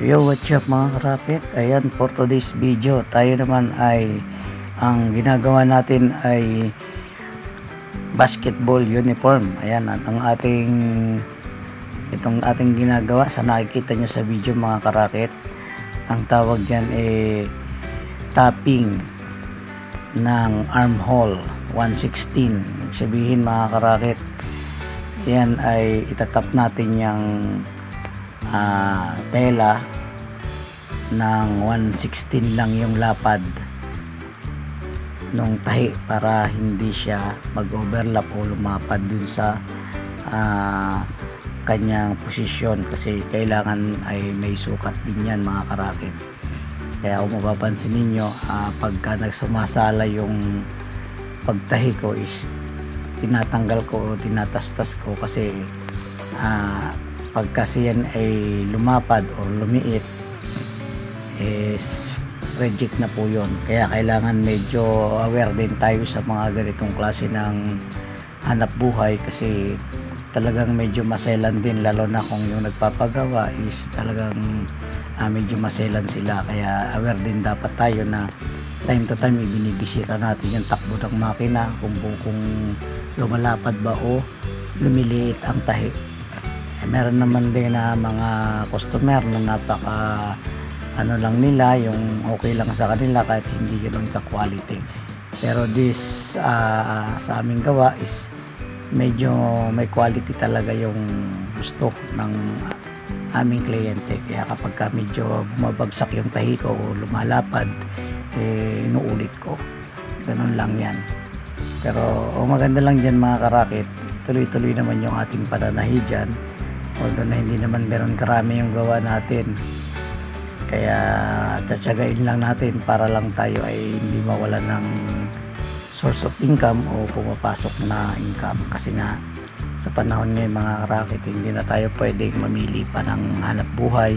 Yo, what's up mga karakit? Ayan, for today's video, tayo naman ay ang ginagawa natin ay basketball uniform. Ayan, itong ating ginagawa sa nakikita nyo sa video mga karakit. Ang tawag dyan ay tapping ng armhole 116. Sabihin mga karakit, yan ay itatap natin yung tela ng 116 lang yung lapad nung tahi para hindi siya mag-overlap o lumapad dun sa kanyang posisyon, kasi kailangan ay may sukat din yan mga karakit. Kaya kung mapapansin ninyo, pagka nagsumasala yung pagtahi ko is tinatanggal ko o tinatastas ko, kasi pagka yan ay lumapad o lumiit is reject na po yun. Kaya kailangan medyo aware din tayo sa mga ganitong klase ng hanap buhay, kasi talagang medyo maselan din, lalo na kung yung nagpapagawa is talagang medyo maselan sila. Kaya aware din dapat tayo na time to time ibinibisita natin yung takbo ng makina, kung lumalapad ba o lumiliit ang tahi. Meron naman din na mga customer na napaka lang nila, yung okay lang sa kanila kahit hindi ganoon ka quality. Pero this sa aming gawa is medyo may quality talaga yung gusto ng aming kliyente. Kaya kapag medyo bumabagsak yung tahi ko o lumalapad, inuulit ko. Ganun lang yan. Pero maganda lang dyan mga karakit, tuloy-tuloy naman yung ating pananahi dyan. Although na hindi naman ganoon karami yung gawa natin, kaya tsatsagain lang natin para lang tayo ay hindi mawala ng source of income o pumapasok na income. Kasi nga sa panahon ngayon mga karakit, hindi na tayo pwedeng mamili pa ng hanap buhay.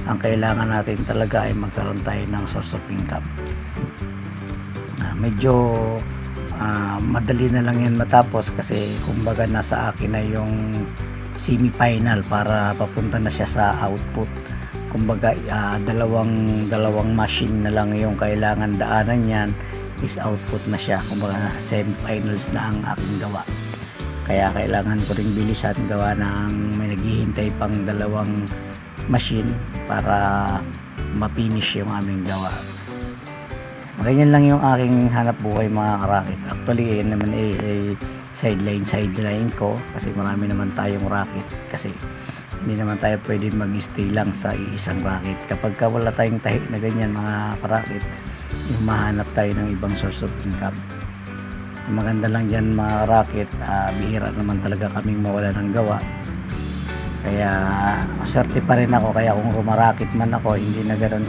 Ang kailangan natin talaga ay magkaroon tayo ng source of income. Medyo madali na lang yan matapos, kasi kumbaga nasa akin na yung semi-final para papunta na siya sa output. Kumbaga dalawang machine na lang yung kailangan daanan yan, is output na siya. Kumbaga semi-finals na ang aking gawa. Kaya kailangan ko rin bilisan, gawa ng may naghihintay pang dalawang machine para ma-finish yung aming gawa. Ganyan lang yung aking hanap buhay mga karakit. Actually yun naman sideline ko, kasi marami naman tayong racket, kasi hindi naman tayo pwede mag-stay lang sa isang racket. Kapag wala tayong tahi na ganyan mga karakit, yung mahanap tayo ng ibang source of income. Maganda lang dyan mga racket, bihira naman talaga kaming mawala ng gawa. Kaya maswerte pa rin ako, kaya kung rumarakit man ako, hindi na ganoon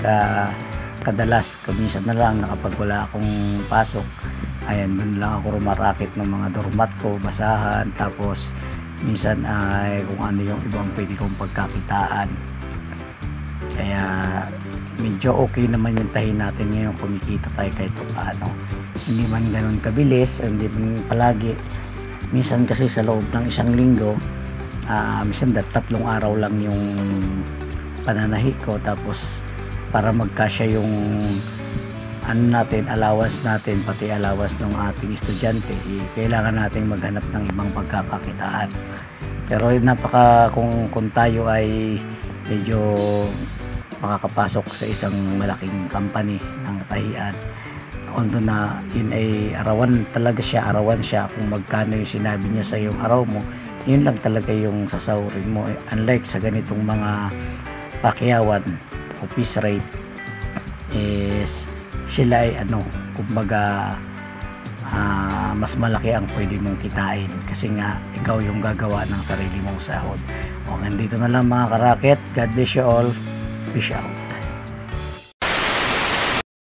kadalas. Kuminsan na lang na kapag wala akong pasok, ayan, dun lang ako rumarakit ng mga doormat ko, basahan, tapos minsan ay kung ano yung ibang pwede kong pagkakitaan. Kaya medyo okay naman yung tahi natin ngayon, kumikita tayo kahit paano. Hindi man ganun kabilis, hindi man palagi. Minsan kasi sa loob ng isang linggo, minsan 3 araw lang yung pananahi ko, tapos para magkasya yung allowance natin, pati allowance ng ating estudyante, kailangan natin maghanap ng ibang pagkakakitaan. Pero kung tayo ay medyo makakapasok sa isang malaking company ng tahian, although na yun ay arawan siya, kung magkano yung sinabi niya sa yung araw mo, yun lang talaga yung sasahurin mo. Unlike sa ganitong mga pakyawan, office rate is sila ay kumbaga mas malaki ang pwede mong kitain, kasi nga ikaw yung gagawa ng sarili mong sahod. O, nandito na lang mga karakit. God bless you all. Peace out.